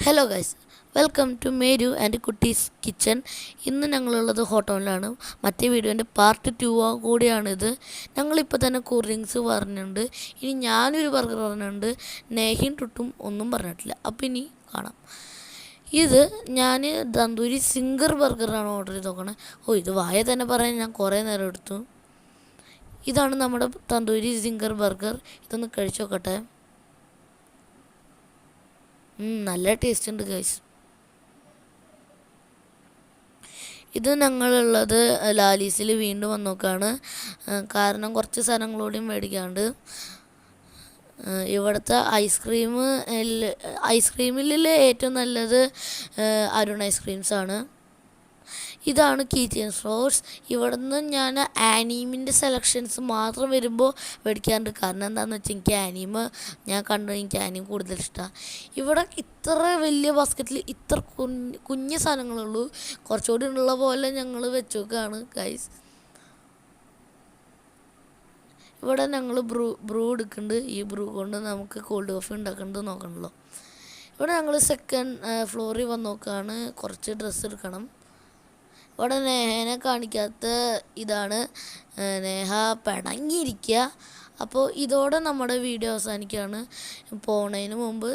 Hello guys, welcome to Meru and Kutties kitchen. ഇന്ന് ഞങ്ങളുള്ളത് ഹോട്ടലിലാണ്. മറ്റേ വീഡിയോൻ്റെ പാർട്ട് 2 കൂടിയാണിത്. ഞങ്ങളിപ്പോൾ തന്നെ കൂൾ ഡ്രിങ്ക്സ് പറഞ്ഞിട്ടുണ്ട്. ഇനി ഞാനൊരു ബർഗർ പറഞ്ഞിട്ടുണ്ട്. നേഹിൻ ടുട്ടും ഒന്നും പറഞ്ഞിട്ടില്ല. അപ്പോൾ ഇനി കാണാം. ഇത് ഞാൻ തന്തൂരി സിംഗർ ബർഗറാണ് ഓർഡർ ചെയ്ത് നോക്കണേ. ഇത് വായ തന്നെ പറയാൻ ഞാൻ കുറേ നേരം എടുത്തു. ഇതാണ് നമ്മുടെ തന്തൂരി സിംഗർ ബർഗർ. ഇതൊന്ന് കഴിച്ചു നോക്കട്ടെ. നല്ല ടേസ്റ്റ് ഉണ്ട് ഗൈസ്. ഇത് ഞങ്ങളുള്ളത് ലാലീസിൽ വീണ്ടും വന്ന് നോക്കാണ്. കാരണം കുറച്ച് സാധനങ്ങളോടെയും മേടിക്കാണ്ട്. ഇവിടുത്തെ ഐസ്ക്രീമിൽ ഏറ്റവും നല്ലത് അരുൺ ഐസ്ക്രീംസാണ്. ഇതാണ് കീച്ചൻ സ്റ്റോഴ്സ്. ഇവിടെ നിന്ന് ഞാൻ ആനീമിൻ്റെ സെലക്ഷൻസ് മാത്രം വരുമ്പോൾ മേടിക്കാറുണ്ട്. കാരണം എന്താണെന്ന് വെച്ചാൽ എനിക്ക് ഞാൻ കണ്ടു, എനിക്ക് ആനീം കൂടുതൽ ഇഷ്ടമാണ്. ഇവിടെ ഇത്ര വലിയ ബാസ്ക്കറ്റിൽ ഇത്ര കുഞ്ഞു സാധനങ്ങളുള്ളൂ. കുറച്ചുകൂടി ഉള്ള പോലെ ഞങ്ങൾ വെച്ച് നോക്കുകയാണ് ഗൈസ്. ഇവിടെ ഞങ്ങൾ ബ്രൂ എടുക്കുന്നുണ്ട്. ഈ ബ്രൂ കൊണ്ട് നമുക്ക് കോൾഡ് കോഫി ഉണ്ടാക്കുന്നത് നോക്കണമല്ലോ. ഇവിടെ ഞങ്ങൾ സെക്കൻഡ് ഫ്ലോറിൽ വന്ന് നോക്കുകയാണ്. കുറച്ച് ഡ്രസ്സ് എടുക്കണം. ഇവിടെ നേഹനെ കാണിക്കാത്ത ഇതാണ്. നേഹ പിണങ്ങിയിരിക്കുക. അപ്പോൾ ഇതോടെ നമ്മുടെ വീഡിയോ അവസാനിക്കുകയാണ്. പോണതിന് മുമ്പ്